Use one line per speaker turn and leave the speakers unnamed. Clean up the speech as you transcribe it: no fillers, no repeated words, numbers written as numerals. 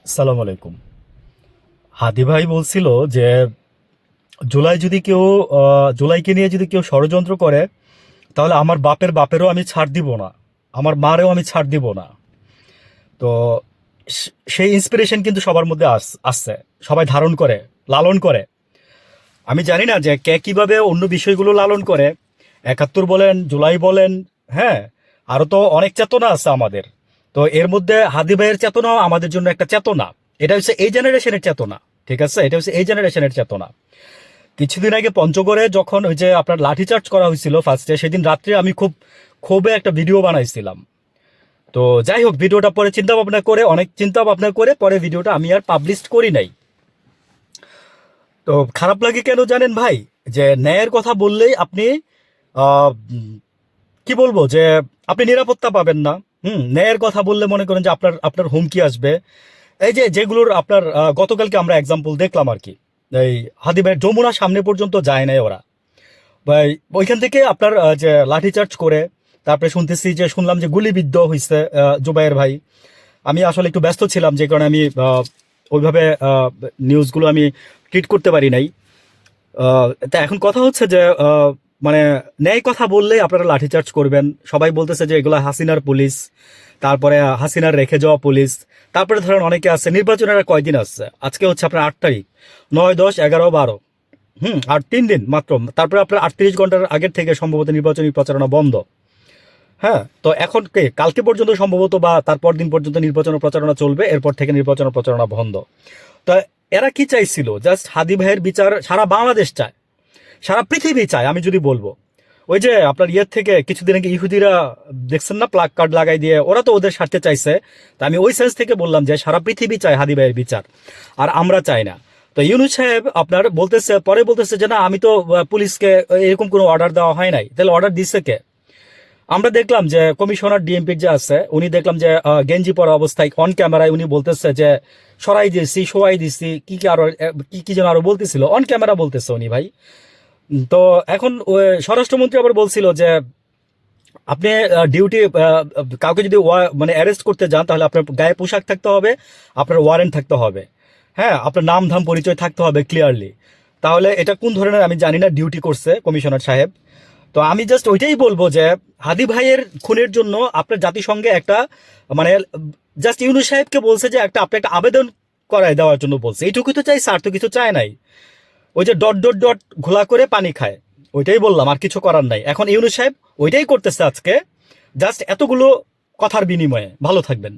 সালাম আলাইকুম। হাদি ভাই বলছিল যে জুলাই যদি কেউ জুলাইকে নিয়ে যদি কেউ ষড়যন্ত্র করে তাহলে আমার বাপের বাপেরও আমি ছাড় দিব না, আমার মারেও আমি ছাড় দিব না। তো সেই ইন্সপিরেশন কিন্তু সবার মধ্যে আসছে, সবাই ধারণ করে, লালন করে। আমি জানি না যে কে কিভাবে অন্য বিষয়গুলো লালন করে, ৭১ বলেন, জুলাই বলেন, হ্যাঁ, আরো তো অনেক চেতনা আছে আমাদের। তো এর মধ্যে হাদি ভাইয়ের চেতনাও আমাদের জন্য একটা চেতনা। এটা হচ্ছে এই জেনারেশনের চেতনা, ঠিক আছে? এটা হচ্ছে এই জেনারেশনের চেতনা। কিছুদিন আগে পঞ্চগড়ে যখন ওই যে আপনার লাঠিচার্জ করা হয়েছিল ফার্স্টে, সেদিন রাত্রে আমি খুব ক্ষোভে একটা ভিডিও বানাইছিলাম। তো যাই হোক, ভিডিওটা পরে অনেক চিন্তা ভাবনা করে পরে ভিডিওটা আমি আর পাবলিশ করি নাই। তো খারাপ লাগে কেন জানেন ভাই? যে ন্যায়ের কথা বললেই আপনি আহ, উম, কি বলবো, যে আপনি নিরাপত্তা পাবেন না। ন্যায়ের কথা বললে মনে করেন যে আপনার আপনার হুমকি আসবে। এই যে যেগুলোর আপনার গতকালকে আমরা এক্সাম্পল দেখলাম আর কি, এই হাদি ভাই যমুনা সামনে পর্যন্ত যায় নাই ওরা ভাই। ওইখান থেকে আপনার যে লাঠিচার্জ করে তারপরে শুনলাম যে গুলিবিদ্ধ হয়েছে জুবাইর ভাই। আমি আসলে একটু ব্যস্ত ছিলাম, যে কারণে আমি ওইভাবে নিউজগুলো আমি ট্রিট করতে পারি নাই। তা এখন কথা হচ্ছে যে মানে ন্যায় কথা বললেই আপনারা লাঠিচার্জ করবেন। সবাই বলতেছে যে এগুলো হাসিনার পুলিশ, তারপরে হাসিনার রেখে যাওয়া পুলিশ। তারপরে ধরেন অনেকে আছে, নির্বাচনের আর কয়দিন আসছে, আজকে হচ্ছে আপনার 8 তারিখ, 9, 10, 11, 12, আর 3 দিন মাত্র। তারপরে আপনার 38 ঘন্টার আগের থেকে সম্ভবত নির্বাচনী প্রচারণা বন্ধ। হ্যাঁ, তো এখন কালকে পর্যন্ত সম্ভবত বা তারপর দিন পর্যন্ত নির্বাচন প্রচারণা চলবে, এরপর থেকে নির্বাচন প্রচারণা বন্ধ। তো এরা কি চাইছিল? জাস্ট হাদি ভাইয়ের বিচার সারা বাংলাদেশ চায়, সারা পৃথিবী চায়। আমি যদি বলবো, ওই যে আপনার ইয়ের থেকে কিছুদিন আগে ইহুদিরা দেখছেন না, প্লাগ কার্ড লাগাই দিয়ে, ওরা তো ওদের স্বার্থে চাইছে। তা আমি ওই সেন্স থেকে বললাম যে সারা পৃথিবী চায় হাদি ভাইয়ের বিচার, আর আমরা চাই না। তো ইউনূস সাহেব আপনার বলতেছে যে না, আমি তো পুলিশকে এরকম কোনো অর্ডার দেওয়া হয় নাই। তাহলে অর্ডার দিচ্ছে কে? আমরা দেখলাম যে কমিশনার ডিএমপির যে আছে, উনি দেখলাম যে গেঞ্জি পরা অবস্থায় অন ক্যামেরায় উনি বলতেছে যে সরাই দিয়েছি, শোয়াই দিছি, কি কি আরো কি কি যেন আরো বলতেছিল, অন ক্যামেরা বলতেছে উনি ভাই। তো এখন স্বরাষ্ট্রমন্ত্রী আবার বলছিল যে আপনি ডিউটি, কাউকে যদি মানে অ্যারেস্ট করতে যান তাহলে আপনার গায়ে পোশাক থাকতে হবে, আপনার ওয়ারেন্ট থাকতে হবে, হ্যাঁ, আপনার নাম ধাম পরিচয় থাকতে হবে ক্লিয়ারলি। তাহলে এটা কোন ধরনের আমি জানি না ডিউটি করছে কমিশনার সাহেব। তো আমি জাস্ট ওইটাই বলবো যে হাদি ভাইয়ের খুনের জন্য আপনার জাতিসংঘে একটা মানে জাস্ট ইউনূস সাহেবকে বলছে যে আপনি একটা আবেদন করায় দেওয়ার জন্য বলছে, এইটুকুই তো চাই, স্যার তো কিছু চায় নাই। ওই যে ডট ডট ডট ঘোলা করে পানি খায়, ওইটাই বললাম, আর কিছু করার নাই। এখন ইউনূস সাহেব ওইটাই করতেছে আজকে, জাস্ট এতগুলো কথার বিনিময়ে। ভালো থাকবেন।